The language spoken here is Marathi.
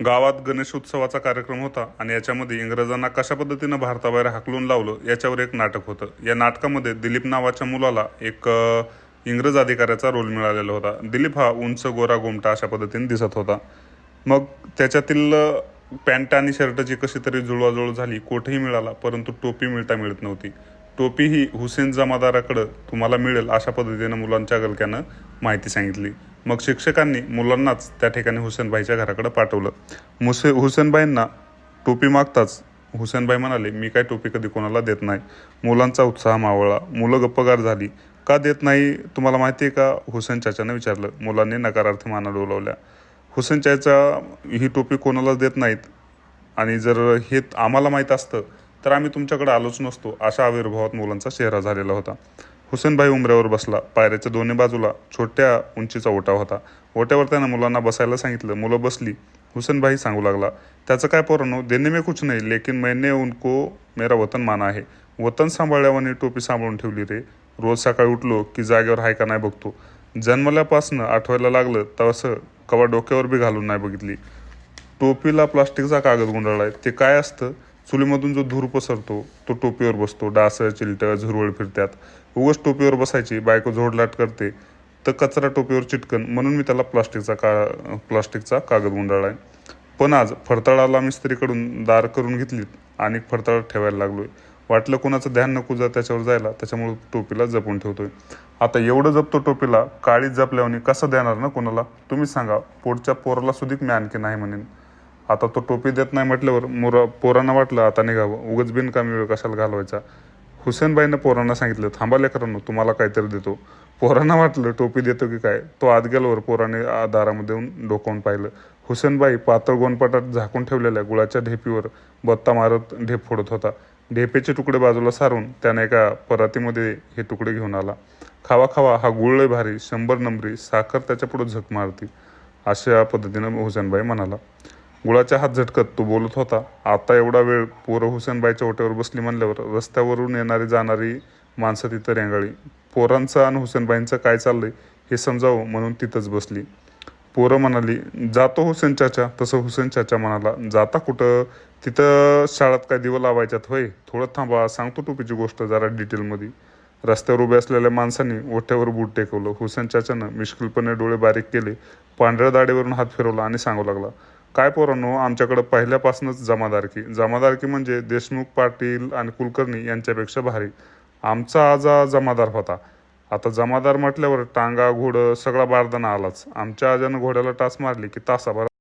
गावात गणेशोत्सवाचा कार्यक्रम होता आणि याच्यामध्ये इंग्रजांना कशा पद्धतीनं भारताबाहेर हाकलून लावलं याच्यावर एक नाटक होतं. या नाटकामध्ये दिलीप नावाच्या मुलाला एक इंग्रज अधिकाऱ्याचा रोल मिळालेला होता. दिलीप हा उंच गोरा गोमटा अशा पद्धतीने दिसत होता. मग त्याच्यातील पॅन्ट आणि शर्टची कशी तरी जुळवाजुळव झाली, कोटही मिळाला, परंतु टोपी मिळत नव्हती. टोपी ही हुसेन जमादाराकडं तुम्हाला मिळेल अशा पद्धतीनं मुलांच्या गलक्यानं माहिती सांगितली. मग शिक्षकांनी मुलांनाच त्या ठिकाणी हुसेनबाईच्या घराकडे पाठवलं. हुसेनबाईंना टोपी मागताच हुसेनबाई म्हणाले, मी काय टोपी कधी कोणाला देत नाही. मुलांचा उत्साह मावळला. मुलं गप्पगार झाली. का देत नाही तुम्हाला माहिती आहे का, हुसेन चाचाने विचारलं. मुलांनी नकारार्थी माना डोलावल्या. हुसेन चाचा ही टोपी कोणालाच देत नाहीत आणि जर हे आम्हाला माहीत असतं तर आम्ही तुमच्याकडे आलोच नसतो, अशा आविर्भावात मुलांचा चेहरा झालेला होता. हुसेनबाई उंबऱ्यावर बसला. पायऱ्याच्या दोन्ही बाजूला छोट्या उंचीचा ओटा होता. ओट्यावर त्यानं मुलांना बसायला सांगितलं. मुलं बसली. हुसेनबाई सांगू लागला, त्याचं काय पोरांनो, देणे में कुछ नाही, लेकिन मैंने उनको मेरा वतन माना आहे. वतन सांभाळल्यावानी टोपी सांभाळून ठेवली रे. रोज सकाळी उठलो की जागेवर हाय का नाही बघतो. जन्मल्यापासनं आठवायला लागलं तसं कवा डोक्यावर बी घालून नाही बघितली. टोपीला प्लास्टिकचा कागद गुंडाळलाय. ते काय असतं? चुलीमधून जो धूर पसरतो तो टोपीवर बसतो. डासं, चिलटं, झुरवळ फिरतात. उगाच टोपीवर बसायची. बायको झोडलाट करते तर कचरा टोपीवर चिटकन, म्हणून मी त्याला प्लास्टिकचा कागद गुंडाळलाय. पण आज फडताळाला मिस्त्रीकडून दार करून घेतलीत आणि फडताळात ठेवायला लागलोय. वाटलं कोणाचं ध्यान नको त्याच्यावर जायला, त्याच्यामुळे टोपीला जपून ठेवतोय. आता एवढं जपतो टोपीला, काळीच जपल्याने कसं देणार ना कोणाला? तुम्हीच सांगा. पोटच्या पोराला सुधीक मी आणखी नाही म्हणेन. आता तो टोपी देत नाही म्हटल्यावर पोरांना वाटलं आता निघावं. उगाच बिनकामी वेळ कशाला घालवायचा. हुसेनबाईनं पोरांना सांगितलं, थांबा लेकरांनो, तुम्हाला काहीतरी देतो. पोरांना वाटलं टोपी देतो की काय. तो आत गेल्यावर पोराने दारामध्ये येऊन डोकावून पाहिलं. हुसेनबाई पातळ गोनपाटात झाकून ठेवलेल्या गुळाच्या ढेपीवर बत्ता मारत ढेप फोडत होता. ढेपेचे तुकडे बाजूला सारून त्याने एका परातीमध्ये हे तुकडे घेऊन आला. खावा खावा, हा गुळ लय भारी, 100 नंबरी, साखर त्याच्या पुढे झक मारती, अशा पद्धतीनं हुसेनबाई म्हणाला. गुळाच्या हात झटकत तो बोलत होता. आता एवढा वेळ पोरं हुसेनबाईच्या ओट्यावर बसली म्हणल्यावर रस्त्यावरून येणारी जाणारी माणसं तिथं रेंगाळी. पोरांचं आणि हुसेनबाईंचं काय चाललंय हे समजावं म्हणून तिथंच बसली. पोरं म्हणाली, जातो हुसेन चाचा. तसं हुसेन चाचा म्हणाला, जाता कुठं? तिथं शाळेत काय दिवं लावायच्यात होय? थोडं थांबा, सांगतो टोपीची गोष्ट जरा डिटेलमध्ये. रस्त्यावर उभे असलेल्या माणसांनी ओठ्यावर बूट टेकवलं. हुसेन चाचानं मिश्किलपणे डोळे बारीक केले. पांढऱ्या दाढीवरून हात फिरवला आणि सांगू लागला, काय पोरांनो, आमच्याकडं पहिल्यापासूनच जमादारकी म्हणजे देशमुख, पाटील आणि कुलकर्णी यांच्यापेक्षा भारी. आमचा आजा जमादार होता. आता जमादार म्हटल्यावर टांगा, घोडं सगळा बारदाना आलाच. आमच्या आजानं घोड्याला टाच मारली की तासाभर